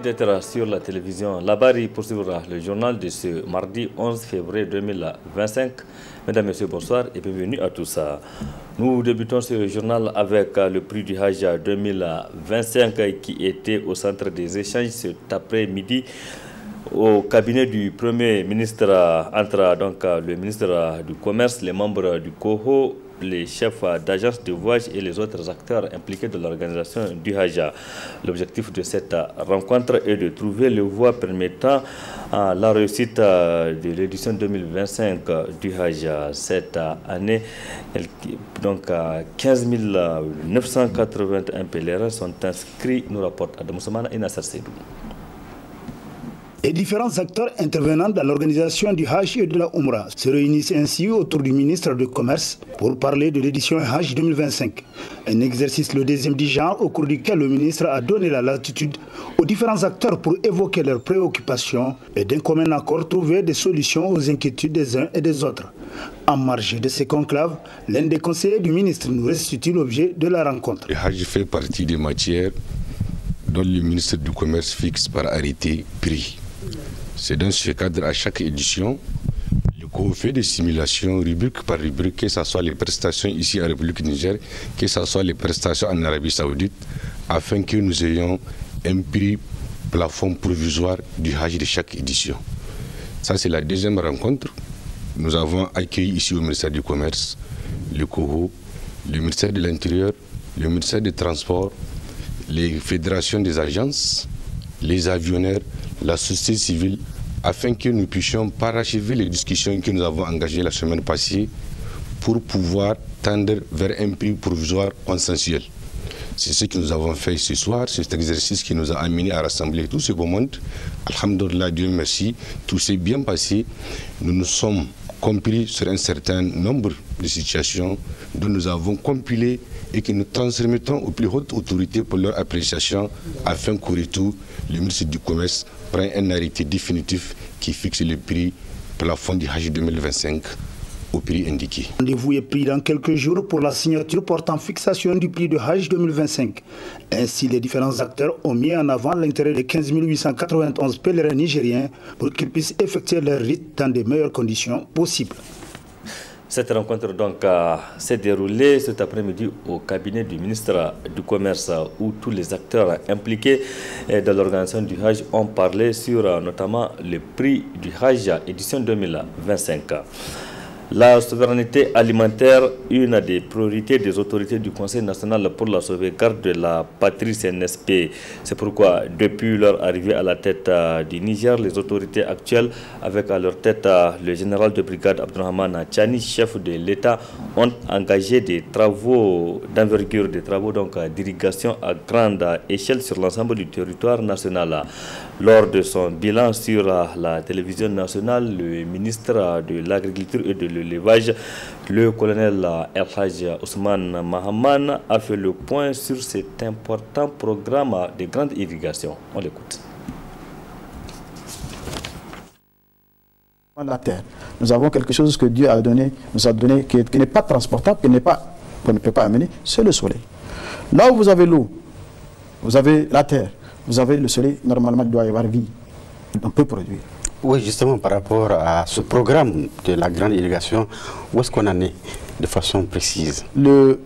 Merci d'être sur la télévision. Labari poursuivra le journal de ce mardi 11 février 2025. Mesdames, Messieurs, bonsoir et bienvenue à tous. Nous débutons ce journal avec le prix du Hajj 2025 qui était au centre des échanges cet après-midi. Au cabinet du Premier ministre entre donc le ministre du Commerce, les membres du COHO, les chefs d'agences de voyage et les autres acteurs impliqués dans l'organisation du Hajj. L'objectif de cette rencontre est de trouver les voies permettant la réussite de l'édition 2025 du Hajj. Cette année, donc 15 981 pèlerins sont inscrits, nous rapporte Adam Soumana et Nasser Seydou. Les différents acteurs intervenant dans l'organisation du Hajj et de la Umrah se réunissent ainsi autour du ministre du Commerce pour parler de l'édition Hajj 2025. Un exercice le deuxième du genre au cours duquel le ministre a donné la latitude aux différents acteurs pour évoquer leurs préoccupations et d'un commun accord trouver des solutions aux inquiétudes des uns et des autres. En marge de ces conclaves, l'un des conseillers du ministre nous restitue l'objet de la rencontre. Le Hajj fait partie des matières dont le ministre du Commerce fixe par arrêté prix. C'est dans ce cadre, à chaque édition, le COHO fait des simulations rubrique par rubrique, que ce soit les prestations ici en République Niger, que ce soit les prestations en Arabie Saoudite, afin que nous ayons un prix plafond provisoire du Hajj de chaque édition. Ça, c'est la deuxième rencontre. Nous avons accueilli ici au ministère du Commerce, le COHO, le ministère de l'Intérieur, le ministère des Transports, les fédérations des agences, les avionneurs, la société civile, afin que nous puissions parachever les discussions que nous avons engagées la semaine passée pour pouvoir tendre vers un prix provisoire consensuel. C'est ce que nous avons fait ce soir, cet exercice qui nous a amené à rassembler tout ce beau monde. Alhamdulillah, Dieu merci, tout s'est bien passé. Nous nous sommes compris sur un certain nombre de situations dont nous avons compilé et que nous transmettons aux plus hautes autorités pour leur appréciation afin qu'au retour, le ministre du Commerce prenne un arrêté définitif qui fixe le prix plafond du Hajj 2025 au prix indiqué. Rendez-vous est pris dans quelques jours pour la signature portant fixation du prix de Hajj 2025. Ainsi, les différents acteurs ont mis en avant l'intérêt des 15 891 pèlerins nigériens pour qu'ils puissent effectuer leur rite dans les meilleures conditions possibles. Cette rencontre donc s'est déroulée cet après-midi au cabinet du ministre du Commerce où tous les acteurs impliqués dans l'organisation du Hajj ont parlé sur notamment le prix du Hajj édition 2025. La souveraineté alimentaire, une des priorités des autorités du Conseil national pour la sauvegarde de la patrie CNSP. C'est pourquoi, depuis leur arrivée à la tête du Niger, les autorités actuelles, avec à leur tête le général de brigade Abdourahmane Tchani, chef de l'État, ont engagé des travaux d'envergure, des travaux d'irrigation à grande échelle sur l'ensemble du territoire national. Lors de son bilan sur la télévision nationale, le ministre de l'Agriculture et de l'Élevage, le colonel El Hajj Ousmane Mahaman, a fait le point sur cet important programme de grande irrigation. On l'écoute. La terre. Nous avons quelque chose que Dieu a donné, nous a donné, qui n'est pas transportable, qu'on ne peut pas amener, c'est le soleil. Là où vous avez l'eau, vous avez la terre, vous avez le soleil, normalement il doit y avoir vie. On peut produire. Oui, justement, par rapport à ce programme de la grande irrigation, où est-ce qu'on en est de façon précise? Le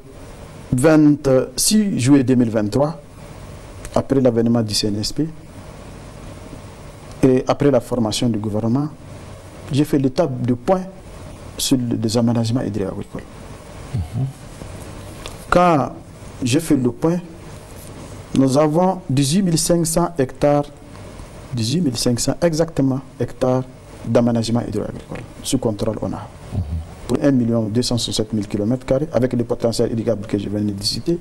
26 juillet 2023, après l'avènement du CNSP et après la formation du gouvernement, j'ai fait l'étape de point sur les aménagements hydro-agricoles. Quand j'ai fait le point, nous avons 18 500 hectares, 18 500 exactement hectares d'aménagement hydro-agricole sous contrôle ONA. Pour 1 267 000 km² avec le potentiel irrigable que je viens de citer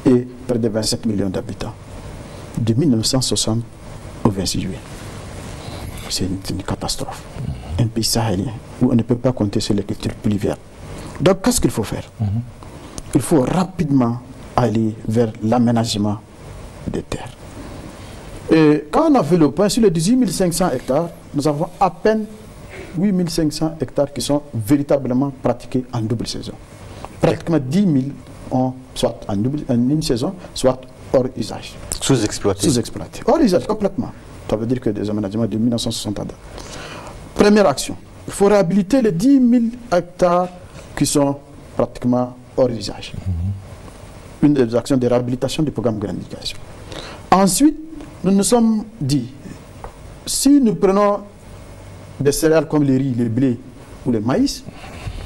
et près de 27 millions d'habitants. De 1960 au 26 juillet. C'est une catastrophe. Un pays sahélien où on ne peut pas compter sur les cultures pluviales. Donc qu'est-ce qu'il faut faire? Il faut rapidement aller vers l'aménagement des terres. Et quand on a fait le point sur les 18 500 hectares, nous avons à peine 8 500 hectares qui sont véritablement pratiqués en double saison. Pratiquement 10 000 ont soit en une saison, soit hors usage. Sous-exploité. Sous-exploité. Hors usage, complètement. Ça veut dire que des aménagements de 1960 à date. Première action, il faut réhabiliter les 10 000 hectares qui sont pratiquement hors usage. Une des actions de réhabilitation du programme Grande Irrigation. Ensuite, nous nous sommes dit, si nous prenons des céréales comme le riz, le blé ou le maïs,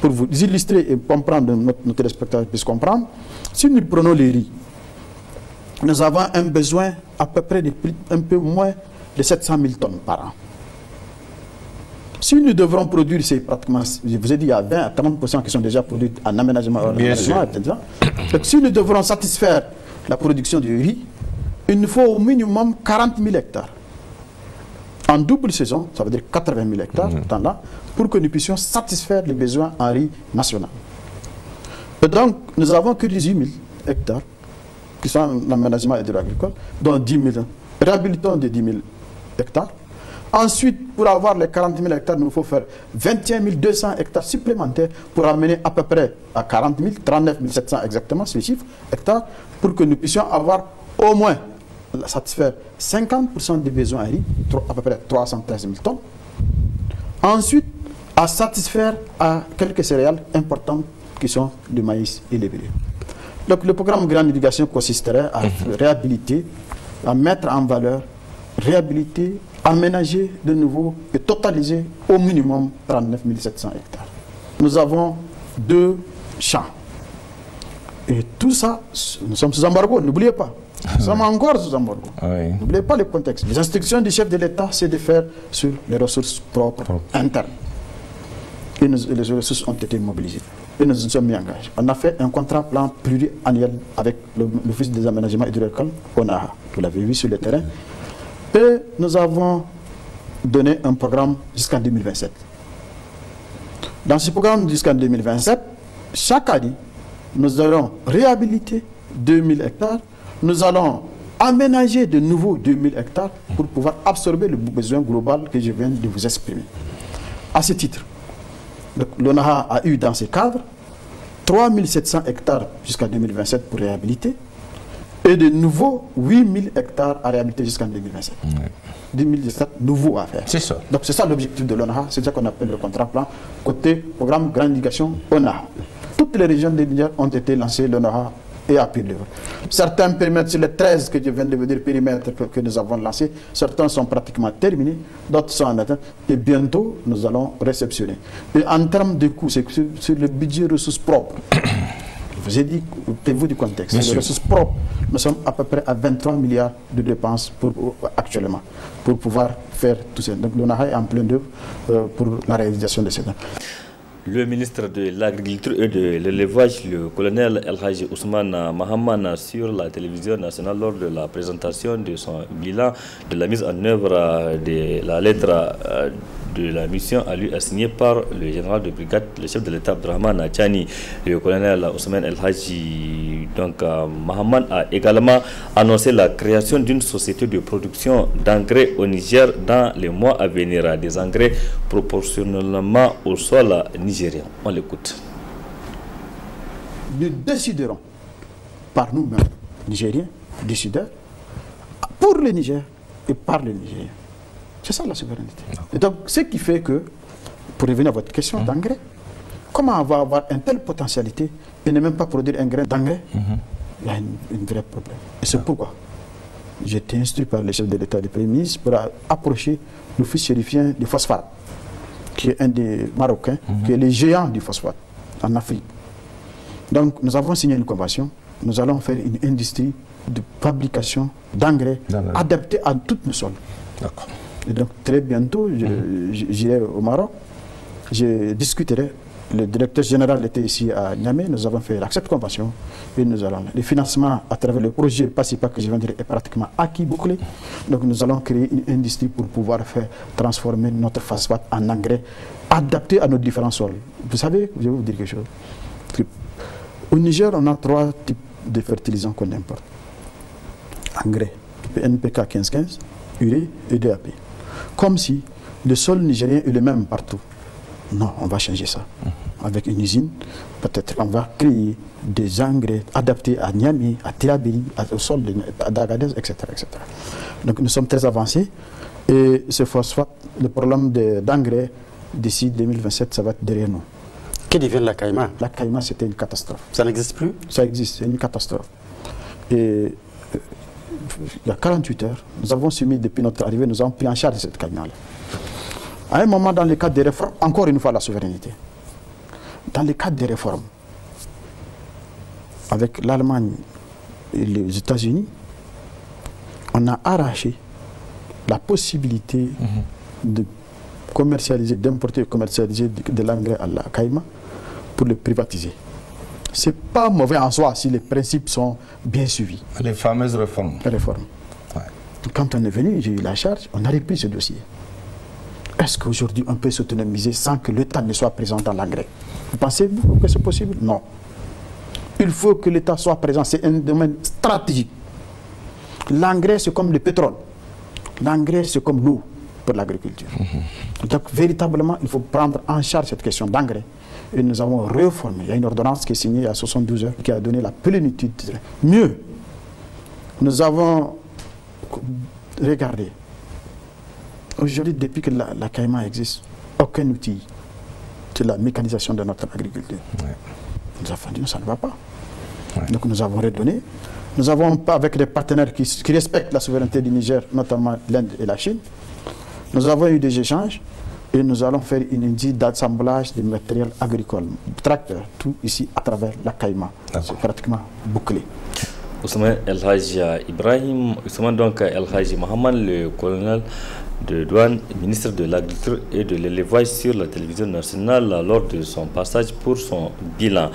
pour vous illustrer et comprendre, nos téléspectateurs puissent comprendre, si nous prenons le riz, nous avons un besoin à peu près de un peu moins de 700 000 tonnes par an. Si nous devrons produire, c'est pratiquement, je vous ai dit, il y a 20 à 30% qui sont déjà produits en aménagement, etc. Donc, si nous devrons satisfaire la production du riz, il nous faut au minimum 40 000 hectares. En double saison, ça veut dire 80 000 hectares, là, pour que nous puissions satisfaire les besoins en riz national. Et donc, nous avons que 18 000 hectares qui sont en aménagement hydro-agricole, dont 10 000, réhabilitons de 10 000 hectares. Ensuite, pour avoir les 40 000 hectares, il nous faut faire 21 200 hectares supplémentaires pour amener à peu près à 40 000, 39 700 exactement, ce chiffre, hectares, pour que nous puissions avoir au moins satisfaire 50% des besoins à riz, à peu près 313 000 tonnes. Ensuite, à satisfaire à quelques céréales importantes qui sont le maïs et le blé. Donc le programme Grande Irrigation consisterait à réhabiliter, à mettre en valeur, réhabiliter, aménager de nouveau et totaliser au minimum 39 700 hectares. Nous avons 2 champs. Et tout ça, nous sommes sous embargo, n'oubliez pas. Nous sommes encore sous embargo. N'oubliez pas le contexte. Les instructions du chef de l'État, c'est de faire sur les ressources propres internes. Et les ressources ont été mobilisées. Et nous nous sommes mis en engagés. On a fait un contrat plan pluriannuel avec l'Office des aménagements hydro-agricoles, ONAHA. Vous l'avez vu sur le terrain. Et nous avons donné un programme jusqu'en 2027. Dans ce programme jusqu'en 2027, chaque année, nous allons réhabiliter 2000 hectares. Nous allons aménager de nouveaux 2000 hectares pour pouvoir absorber le besoin global que je viens de vous exprimer. À ce titre, l'ONAHA a eu dans ce cadre 3700 hectares jusqu'en 2027 pour réhabiliter et de nouveaux 8000 hectares à réhabiliter jusqu'en 2027. 2017 nouveaux à faire. C'est ça. Donc c'est ça l'objectif de l'ONAHA, c'est ça qu'on appelle le contrat plan côté programme Grande Irrigation ONAHA. Toutes les régions de Niger ont été lancées, l'ONAHA et à pied d'œuvre. Certains périmètres, sur les 13 que je viens de vous dire, périmètres que nous avons lancés, certains sont pratiquement terminés, d'autres sont en attente, et bientôt nous allons réceptionner. Et en termes de coûts, c'est sur le budget ressources propres. Je vous ai dit, tenez-vous du contexte. Les ressources propres, nous sommes à peu près à 23 milliards de dépenses actuellement, pour pouvoir faire tout ça. Donc l'ONAHA est en plein d'œuvre pour la réalisation de ces dons. Le ministre de l'Agriculture et de l'Élevage, le colonel El Hadji Ousmane Mahaman, sur la télévision nationale lors de la présentation de son bilan de la mise en œuvre de la lettre de la mission à lui assignée par le général de brigade, le chef de l'État Abdrahman Tchani. Le colonel Ousmane El Hadji Mahaman a également annoncé la création d'une société de production d'engrais au Niger dans les mois à venir, des engrais proportionnellement au sol nigérien. On l'écoute. Nous déciderons par nous-mêmes, Nigériens, décideurs, pour le Niger et par les Nigériens. C'est ça la souveraineté. Et donc, ce qui fait que, pour revenir à votre question d'engrais, comment on va avoir une telle potentialité et ne même pas produire un grain d'engrais? Il y a un vrai problème. Et c'est pourquoi j'ai été instruit par le chef de l'État et le Premier ministre pour approcher l'office chérifien du phosphate, qui est un des Marocains, qui est le géant du phosphate en Afrique. Donc, nous avons signé une convention. Nous allons faire une industrie de fabrication d'engrais adaptée à tous nos sols. D'accord. Et donc, très bientôt, j'irai au Maroc. Je discuterai. Le directeur général était ici à Niamey. Nous avons fait cette convention. Et nous allons. Le financement à travers le projet PASIPA que je viens de dire est pratiquement acquis, bouclé. Donc, nous allons créer une industrie pour pouvoir faire transformer notre phosphate en engrais adapté à nos différents sols. Vous savez, je vais vous dire quelque chose. Au Niger, on a 3 types de fertilisants qu'on importe. Engrais, NPK 1515, urée et DAP. Comme si le sol nigérien est le même partout. Non, on va changer ça. avec une usine, peut-être on va créer des engrais adaptés à Niamey, à Tillabéri, au sol d'Agadez, etc., etc. Donc nous sommes très avancés et ce phosphate, le problème d'engrais d'ici 2027, ça va être derrière nous. Que devient la caïma? La caïma, c'était une catastrophe. Ça n'existe plus? Ça existe, c'est une catastrophe. Et il y a 48 heures, nous avons soumis depuis notre arrivée, nous avons pris en charge cette caïma-là. À un moment, dans le cadre des réformes, encore une fois la souveraineté. Dans le cadre des réformes, avec l'Allemagne et les États-Unis, on a arraché la possibilité de commercialiser, d'importer et commercialiser de l'engrais à la caïma pour le privatiser. Ce n'est pas mauvais en soi si les principes sont bien suivis. Les fameuses réformes. Les réformes. Ouais. Quand on est venu, j'ai eu la charge, on a repris ce dossier. Est-ce qu'aujourd'hui on peut s'autonomiser sans que l'État ne soit présent dans l'engrais? Vous pensez que c'est possible? Non. Il faut que l'État soit présent, c'est un domaine stratégique. L'engrais, c'est comme le pétrole. L'engrais, c'est comme l'eau pour l'agriculture. Donc, véritablement, il faut prendre en charge cette question d'engrais. Et nous avons réformé. Il y a une ordonnance qui est signée il y a 72 heures qui a donné la plénitude. Mieux, nous avons regardé. Aujourd'hui, depuis que la caïma existe, aucun outil de la mécanisation de notre agriculture. Ouais. Nous avons dit, ça ne va pas. Ouais. Donc nous avons redonné. Nous avons, avec des partenaires qui respectent la souveraineté du Niger, notamment l'Inde et la Chine, nous avons eu des échanges et nous allons faire une unité d'assemblage de matériel agricole, tracteurs, tout ici à travers la caïma. C'est pratiquement bouclé. Ousmane El Hadji Ibrahim, Ousmane donc El Hadji Mohamed, le colonel de douane, ministre de l'Agriculture et de l'Élevage sur la télévision nationale lors de son passage pour son bilan.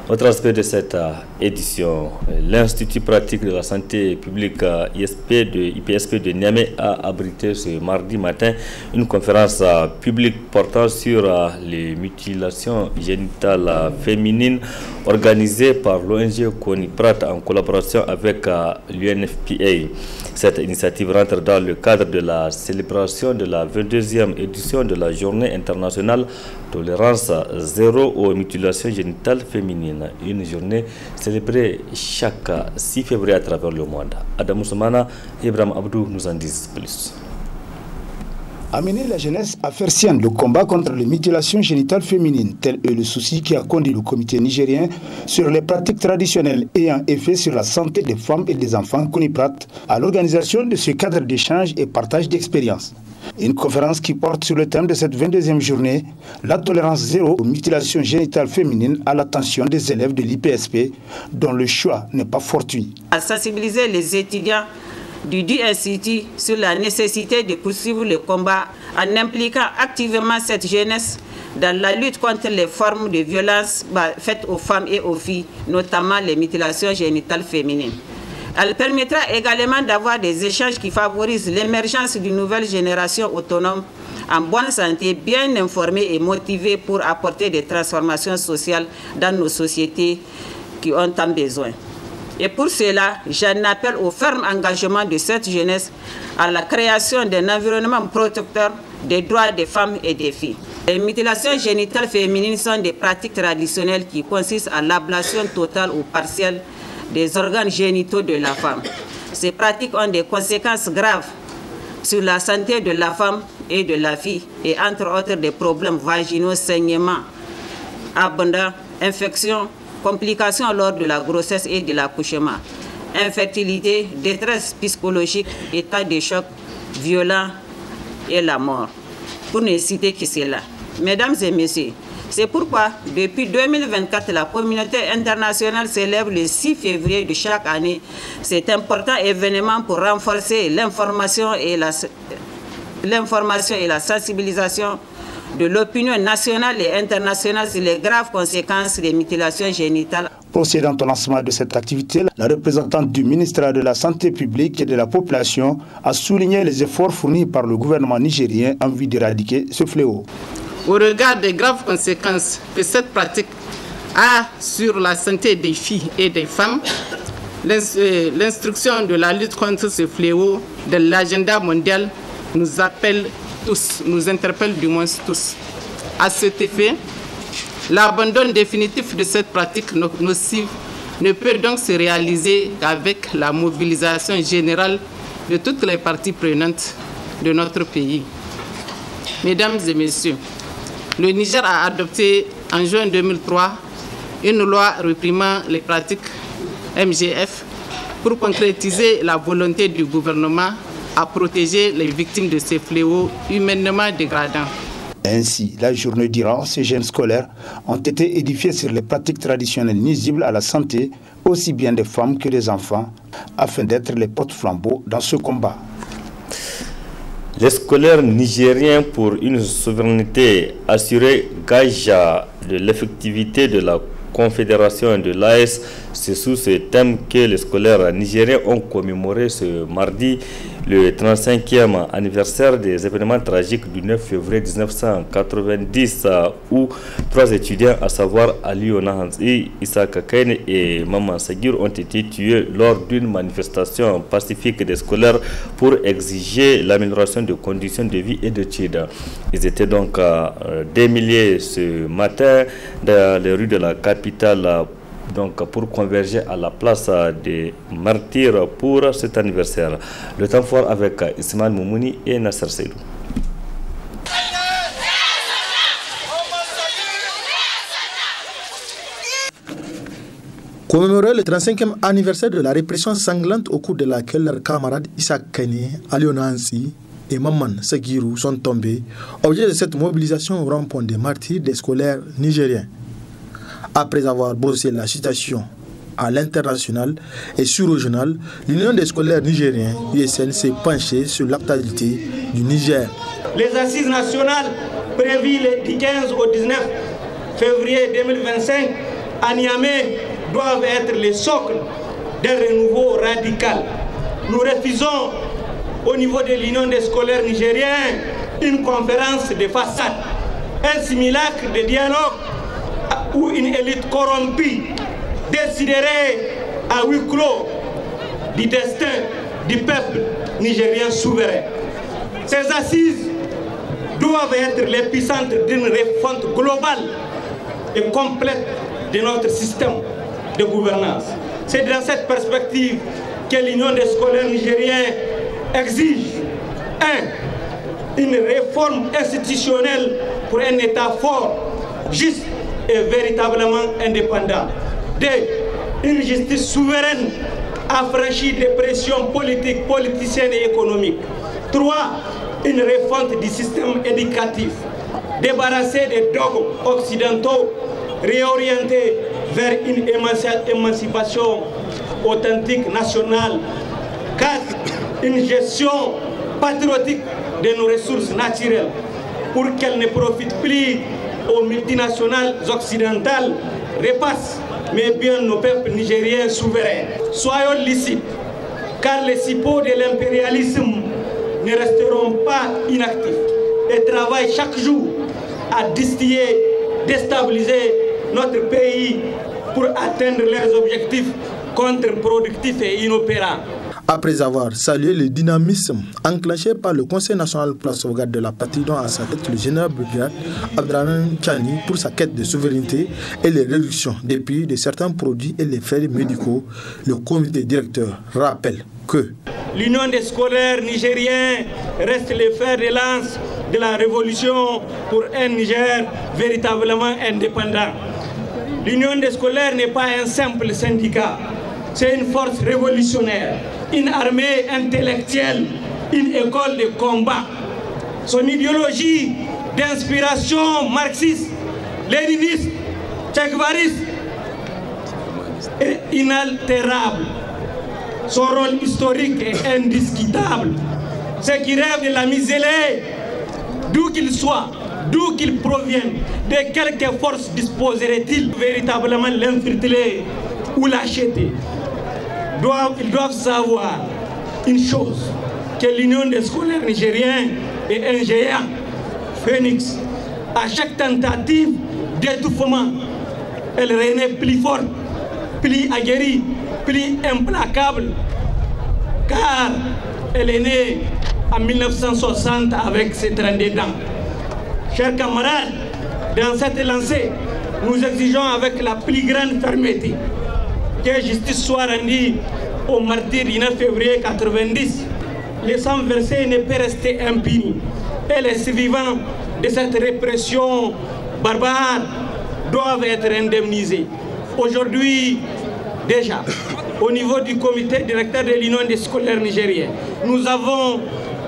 Autre aspect de cette édition, l'Institut pratique de la santé publique IPSP de Niamey a abrité ce mardi matin une conférence publique portant sur les mutilations génitales féminines organisée par l'ONG Coniprat en collaboration avec l'UNFPA. Cette initiative rentre dans le cadre de la célébration de la 22e édition de la Journée internationale tolérance zéro aux mutilations génitales féminines. Une journée célébrée chaque 6 février à travers le monde. Adam Ousmana et Ibrahim Abdou nous en disent plus. Amener la jeunesse à faire sienne le combat contre les mutilations génitales féminines, tel est le souci qui a conduit le comité nigérien sur les pratiques traditionnelles ayant effet sur la santé des femmes et des enfants Coniprat à l'organisation de ce cadre d'échange et partage d'expériences. Une conférence qui porte sur le thème de cette 22e journée, la tolérance zéro aux mutilations génitales féminines à l'attention des élèves de l'IPSP, dont le choix n'est pas fortuit. À sensibiliser les étudiants du DSCT sur la nécessité de poursuivre le combat en impliquant activement cette jeunesse dans la lutte contre les formes de violence faites aux femmes et aux filles, notamment les mutilations génitales féminines. Elle permettra également d'avoir des échanges qui favorisent l'émergence d'une nouvelle génération autonome, en bonne santé, bien informée et motivée pour apporter des transformations sociales dans nos sociétés qui ont tant besoin. Et pour cela, j'en appelle au ferme engagement de cette jeunesse à la création d'un environnement protecteur des droits des femmes et des filles. Les mutilations génitales féminines sont des pratiques traditionnelles qui consistent à l'ablation totale ou partielle des organes génitaux de la femme. Ces pratiques ont des conséquences graves sur la santé de la femme et de la fille, et entre autres des problèmes vaginaux, saignements abondants, infections, complications lors de la grossesse et de l'accouchement, infertilité, détresse psychologique, état de choc violent et la mort, pour ne citer que cela. Mesdames et messieurs, c'est pourquoi, depuis 2024, la communauté internationale célèbre le 6 février de chaque année cet important événement pour renforcer l'information et la sensibilisation de l'opinion nationale et internationale sur les graves conséquences des mutilations génitales. Procédant au lancement de cette activité, la représentante du ministère de la Santé publique et de la Population a souligné les efforts fournis par le gouvernement nigérien en vue d'éradiquer ce fléau. Au regard des graves conséquences que cette pratique a sur la santé des filles et des femmes, l'instruction de la lutte contre ce fléau de l'agenda mondial nous appelle tous, nous interpelle du moins tous. À cet effet, L'abandon définitif de cette pratique nocive ne peut donc se réaliser qu'avec la mobilisation générale de toutes les parties prenantes de notre pays. Mesdames et messieurs, le Niger a adopté en juin 2003 une loi réprimant les pratiques MGF pour concrétiser la volonté du gouvernement à protéger les victimes de ces fléaux humainement dégradants. Ainsi, la journée durant, ces jeunes scolaires ont été édifiés sur les pratiques traditionnelles nuisibles à la santé, aussi bien des femmes que des enfants, afin d'être les porte-flambeaux dans ce combat. Les scolaires nigériens pour une souveraineté assurée gagent de l'effectivité de la Confédération de l'AES. C'est sous ce thème que les scolaires nigériens ont commémoré ce mardi le 35e anniversaire des événements tragiques du 9 février 1990 où 3 étudiants, à savoir Ali Onahansi, Issa Kakaine et Maman Sagir, ont été tués lors d'une manifestation pacifique des scolaires pour exiger l'amélioration des conditions de vie et d'études. Ils étaient donc des milliers ce matin dans les rues de la capitale pour converger à la place des martyrs pour cet anniversaire. Le temps fort avec Ismaël Moumouni et Nasser Seydou. Commémorer le 35e anniversaire de la répression sanglante au cours de laquelle leurs camarades Issa Kane, Aliona Hansi et Maman Sagirou sont tombés, objet de cette mobilisation au rond-point des martyrs des scolaires nigériens. Après avoir brossé la situation à l'international et sur-régional, l'Union des scolaires nigériens, USN, s'est penchée sur l'actualité du Niger. Les assises nationales prévues du 15 au 19 février 2025 à Niamey doivent être les socles d'un renouveau radical. Nous refusons au niveau de l'Union des scolaires nigériens une conférence de façade, un simulacre de dialogue où une élite corrompue déciderait à huis clos du destin du peuple nigérien souverain. Ces assises doivent être l'épicentre d'une refonte globale et complète de notre système de gouvernance. C'est dans cette perspective que l'Union des scolaires nigériens exige 1. Une réforme institutionnelle pour un État fort, juste et véritablement indépendant. 2. Une justice souveraine affranchie des pressions politiques, politiciennes et économiques. 3. Une refonte du système éducatif, débarrassée des dogmes occidentaux, réorientée vers une émancipation authentique nationale. 4. Une gestion patriotique de nos ressources naturelles pour qu'elles ne profitent plus aux multinationales occidentales, repassent mais bien nos peuples nigériens souverains. Soyons lucides, car les cipeaux de l'impérialisme ne resteront pas inactifs et travaillent chaque jour à distiller, déstabiliser notre pays pour atteindre leurs objectifs contre-productifs et inopérants. Après avoir salué le dynamisme enclenché par le Conseil national pour la sauvegarde de la patrie, dont à sa tête le général brigadier Abdrahman Chani pour sa quête de souveraineté et les réductions des prix de certains produits et les frais médicaux, le comité directeur rappelle que l'Union des scolaires nigériens reste le fer de lance de la révolution pour un Niger véritablement indépendant. L'Union des scolaires n'est pas un simple syndicat, c'est une force révolutionnaire, une armée intellectuelle, une école de combat. Son idéologie d'inspiration marxiste, léniniste, tchèquevariste est inaltérable. Son rôle historique est indiscutable. Ceux qui rêvent de la misère, d'où qu'ils soient, d'où qu'ils proviennent, de quelque force disposeraient-ils véritablement l'infiltrer ou l'acheter? Ils doivent savoir une chose, que l'Union des scolaires nigériens est un géant phénix. À chaque tentative d'étouffement, elle renaît plus forte, plus aguerrie, plus implacable, car elle est née en 1960 avec ses 32 dents. Chers camarades, dans cette lancée, nous exigeons avec la plus grande fermeté que justice soit rendue aux martyrs du 9 février 90. Le sang versé ne peut rester impuni. Et les survivants de cette répression barbare doivent être indemnisés. Aujourd'hui, déjà, au niveau du comité directeur de l'Union des scolaires nigériens, nous avons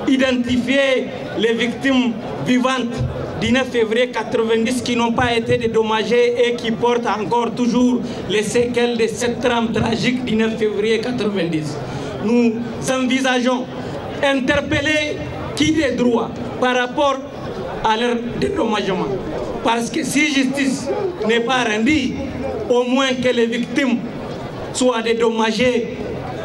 identifié les victimes vivantes du 9 février 90 qui n'ont pas été dédommagées et qui portent encore toujours les séquelles de cette trame tragique du 9 février 90. Nous envisageons interpeller qui des droits par rapport à leur dédommagement. Parce que si justice n'est pas rendue, au moins que les victimes soient dédommagées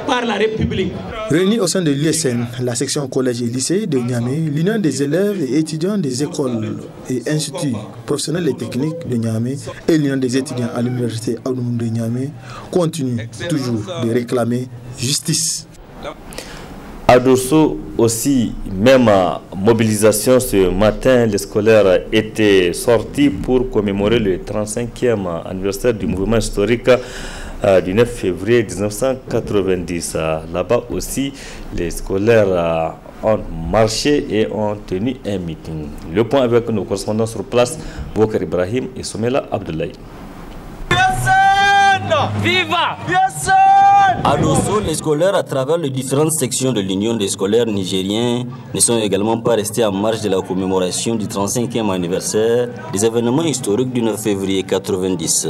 par la République. Réunis au sein de l'USN, la section collège et lycée de Niamey, l'Union des élèves et étudiants des écoles et instituts professionnels et techniques de Niamey et l'Union des étudiants à l'université Abdou de Niamey continuent toujours de réclamer justice. À Dosso aussi, même mobilisation ce matin, les scolaires étaient sortis pour commémorer le 35e anniversaire du mouvement historique du 9 février 1990. Là-bas aussi, les scolaires ont marché et ont tenu un meeting. Le point avec nos correspondants sur place, Bokar Ibrahim et Soumela Abdoulaye. Viva! À Dosso, les scolaires à travers les différentes sections de l'Union des scolaires nigériens ne sont également pas restés en marge de la commémoration du 35e anniversaire des événements historiques du 9 février 1990.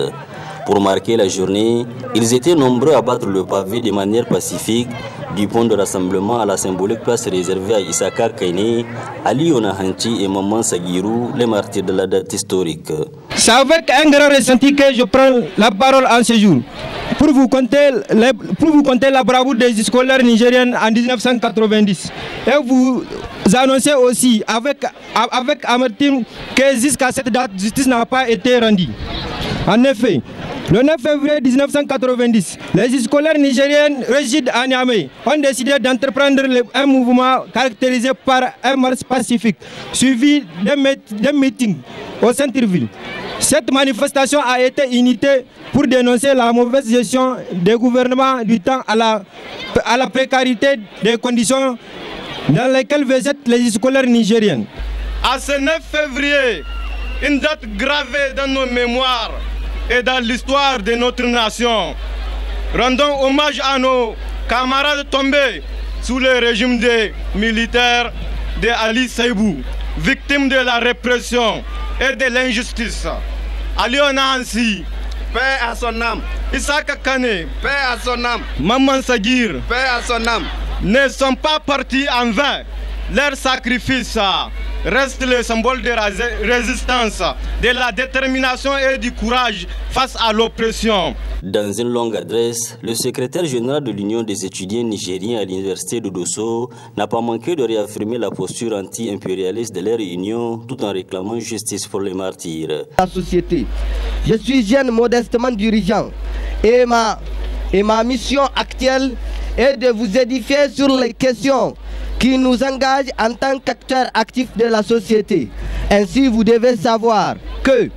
Pour marquer la journée, ils étaient nombreux à battre le pavé de manière pacifique du point de rassemblement à la symbolique place réservée à Isaka Kaine, Ali Onahanti et Maman Sagirou, les martyrs de la date historique. C'est avec un grand ressenti que je prends la parole en ce jour pour vous conter la bravoure des scolaires nigériens en 1990 et vous annoncer aussi avec amertume que jusqu'à cette date, justice n'a pas été rendue. En effet, le 9 février 1990, les scolaires nigériens résident à Niamey ont décidé d'entreprendre un mouvement caractérisé par un marche pacifique, suivi d'un meeting au centre-ville. Cette manifestation a été initiée pour dénoncer la mauvaise gestion des gouvernements du temps à la précarité des conditions dans lesquelles végètent les scolaires nigériens. À ce 9 février, une date gravée dans nos mémoires et dans l'histoire de notre nation. Rendons hommage à nos camarades tombés sous le régime des militaires de Ali Saïbou, victimes de la répression et de l'injustice. Ali Onahansi, paix à son âme. Isaka Kane, paix à son âme. Maman Sagir, paix à son âme. Ne sont pas partis en vain. Leur sacrifice reste le symbole de résistance, de la détermination et du courage face à l'oppression. Dans une longue adresse, le secrétaire général de l'Union des étudiants nigériens à l'université de Dosso n'a pas manqué de réaffirmer la posture anti-impérialiste de leur union tout en réclamant justice pour les martyrs. La société, je suis jeune modestement dirigeant et ma mission actuelle est de vous édifier sur les questions qui nous engagent en tant qu'acteurs actifs de la société. Ainsi, vous devez savoir que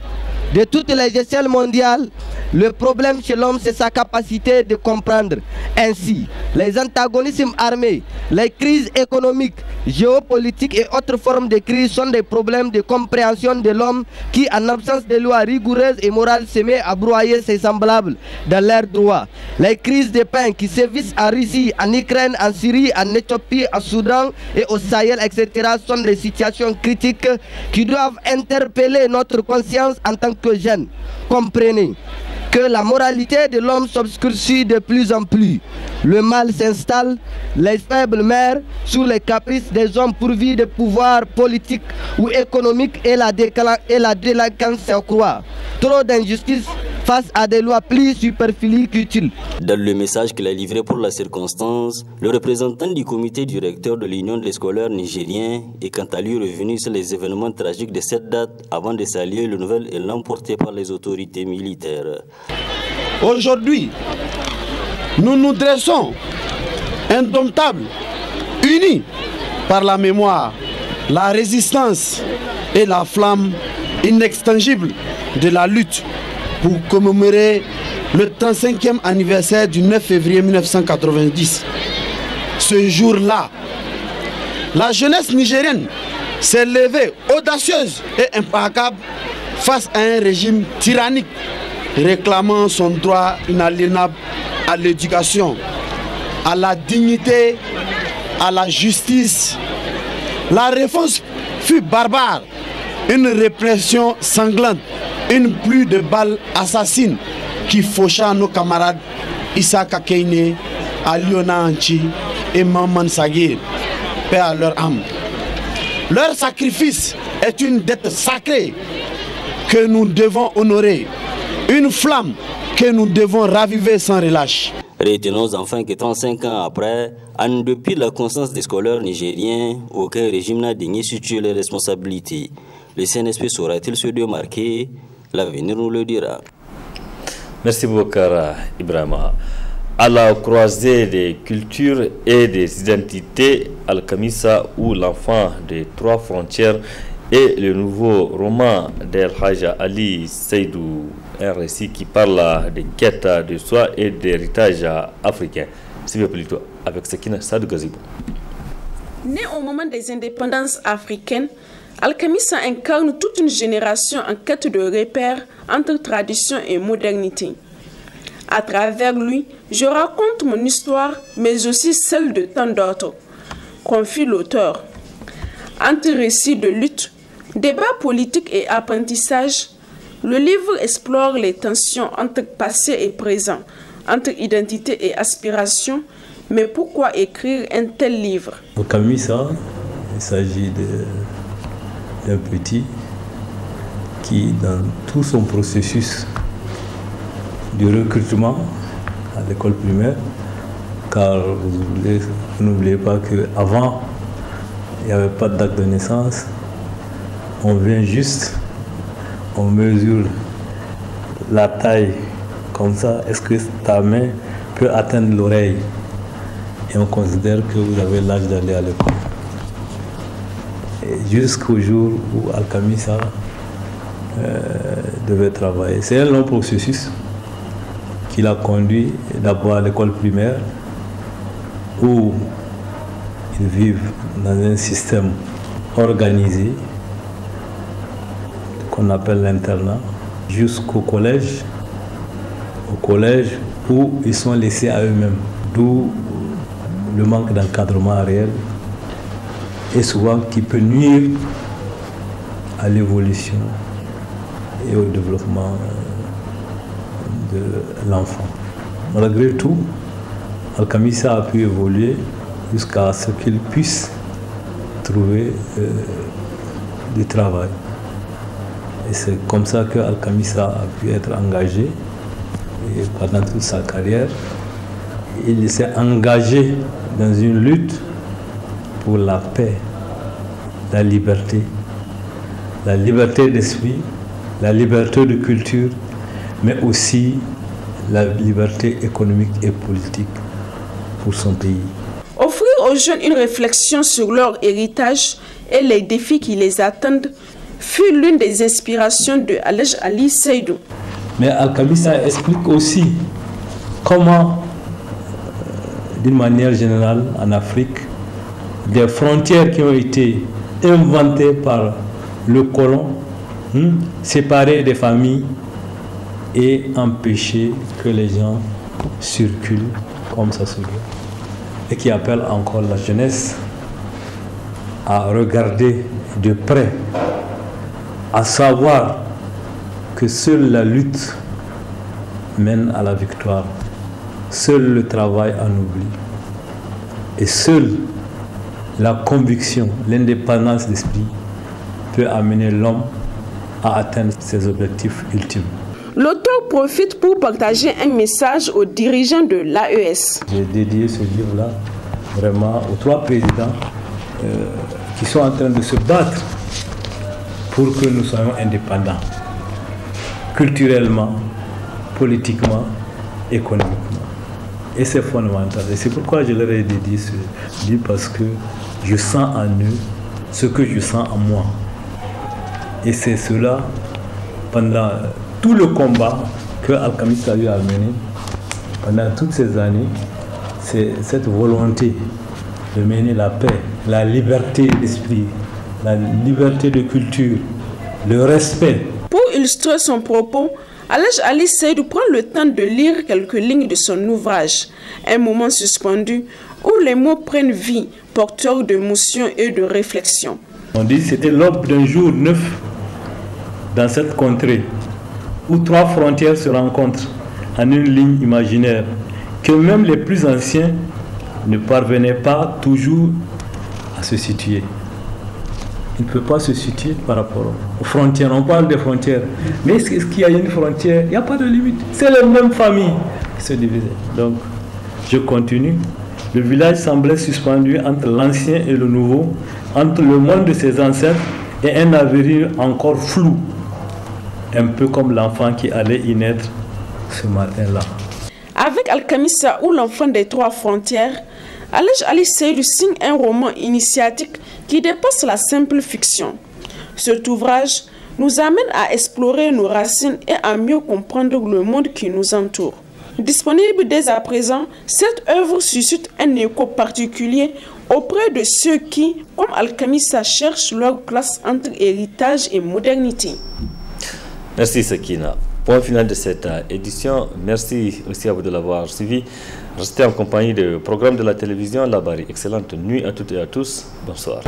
de toutes les échelles mondiales, le problème chez l'homme, c'est sa capacité de comprendre. Ainsi, les antagonismes armés, les crises économiques, géopolitiques et autres formes de crise sont des problèmes de compréhension de l'homme qui, en absence de lois rigoureuses et morales, se met à broyer ses semblables dans leurs droits. Les crises de pain qui sévissent en Russie, en Ukraine, en Syrie, en Éthiopie, en Soudan et au Sahel, etc. sont des situations critiques qui doivent interpeller notre conscience en tant que jeunes. Comprenez que la moralité de l'homme s'obscurcit de plus en plus. Le mal s'installe, les faibles meurent sous les caprices des hommes pourvus de pouvoirs politiques ou économiques et la délinquance s'accroît. Trop d'injustice face à des lois plus superflues qu'utiles. Dans le message qu'il a livré pour la circonstance, le représentant du comité directeur de l'Union des scolaires nigériens est quant à lui revenu sur les événements tragiques de cette date avant de saluer le nouvel élan porté par les autorités militaires. Aujourd'hui, nous nous dressons indomptables, unis par la mémoire, la résistance et la flamme inextinguible de la lutte pour commémorer le 35e anniversaire du 9 février 1990. Ce jour-là, la jeunesse nigérienne s'est levée audacieuse et implacable face à un régime tyrannique réclamant son droit inaliénable à l'éducation, à la dignité, à la justice. La réponse fut barbare, une répression sanglante, une pluie de balles assassines qui faucha nos camarades Issa Kakeine, Aliona Anchi et Maman Sagir, paix à leur âme. Leur sacrifice est une dette sacrée que nous devons honorer, une flamme que nous devons raviver sans relâche. Retenons enfin que 35 ans après, en dépit de la constance des scolaires nigériens, aucun régime n'a daigné situer les responsabilités. Le CNSP saura-t-il se démarquer? L'avenir nous le dira. Merci beaucoup, Ibrahima. À la croisée des cultures et des identités, Al-Kamisa ou l'enfant des trois frontières et le nouveau roman d'El Hajj Ali Seydou, un récit qui parle de quête de soi et d'héritage africain. C'est plutôt avec Sekina Sadou Gazibou. Né au moment des indépendances africaines, Al-Kamisa incarne toute une génération en quête de repères entre tradition et modernité. À travers lui, je raconte mon histoire, mais aussi celle de tant d'autres, confie l'auteur. Entre récits de lutte, débats politiques et apprentissage, le livre explore les tensions entre passé et présent, entre identité et aspiration. Mais pourquoi écrire un tel livre? Al-Kamisa, il s'agit d'un petit qui, dans tout son processus de recrutement à l'école primaire, car vous n'oubliez pas qu'avant, il n'y avait pas de date de naissance. On vient juste, on mesure la taille comme ça. Est-ce que ta main peut atteindre l'oreille? Et on considère que vous avez l'âge d'aller à l'école. Jusqu'au jour où Al-Kamisa devait travailler. C'est un long processus qui l'a conduit d'abord à l'école primaire, où ils vivent dans un système organisé qu'on appelle l'internat, jusqu'au collège, où ils sont laissés à eux-mêmes, d'où le manque d'encadrement réel et souvent qui peut nuire à l'évolution et au développement de l'enfant. Malgré tout, Al-Kamisa a pu évoluer jusqu'à ce qu'il puisse trouver du travail. Et c'est comme ça que Al-Kamisa a pu être engagé. Et pendant toute sa carrière, il s'est engagé dans une lutte pour la paix, la liberté d'esprit, la liberté de culture, mais aussi la liberté économique et politique pour son pays. Offrir aux jeunes une réflexion sur leur héritage et les défis qui les attendent fut l'une des inspirations de El Hajj Ali Seydou. Mais Al-Kamisa explique aussi comment, d'une manière générale, en Afrique, des frontières qui ont été inventées par le colon, séparer des familles et empêcher que les gens circulent comme ça se doit. Et qui appelle encore la jeunesse à regarder de près, à savoir que seule la lutte mène à la victoire, seul le travail en oublie, et seule la conviction, l'indépendance d'esprit peut amener l'homme à atteindre ses objectifs ultimes. L'auteur profite pour partager un message aux dirigeants de l'AES. J'ai dédié ce livre-là vraiment aux trois présidents qui sont en train de se battre pour que nous soyons indépendants, culturellement, politiquement, économiquement. Et c'est fondamental. Et c'est pourquoi je leur ai dédié ce livre, parce que je sens en eux ce que je sens en moi. Et c'est cela, pendant tout le combat que Alchemist a eu à mener pendant toutes ces années, c'est cette volonté de mener la paix, la liberté d'esprit, la liberté de culture, le respect. Pour illustrer son propos, Alhaj Ali Seydou prend le temps de lire quelques lignes de son ouvrage, un moment suspendu où les mots prennent vie, porteurs d'émotion et de réflexion. On dit que c'était l'aube d'un jour neuf dans cette contrée, où trois frontières se rencontrent en une ligne imaginaire, que même les plus anciens ne parvenaient pas toujours à se situer. Il ne peut pas se situer par rapport aux frontières. On parle des frontières. Mais est-ce qu'il y a une frontière? Il n'y a pas de limite. C'est la même famille qui se divisait. Donc, je continue. Le village semblait suspendu entre l'ancien et le nouveau, entre le monde de ses ancêtres et un avenir encore flou. Un peu comme l'enfant qui allait y naître ce matin-là. Avec Alchemissa ou l'enfant des trois frontières, Alhaj Ali Seydou signe un roman initiatique qui dépasse la simple fiction. Cet ouvrage nous amène à explorer nos racines et à mieux comprendre le monde qui nous entoure. Disponible dès à présent, cette œuvre suscite un écho particulier auprès de ceux qui, comme Alchemissa, cherchent leur place entre héritage et modernité. Merci Sakina. Point final de cette édition. Merci aussi à vous de l'avoir suivi. Restez en compagnie du programme de la télévision La Barry. Excellente nuit à toutes et à tous. Bonsoir.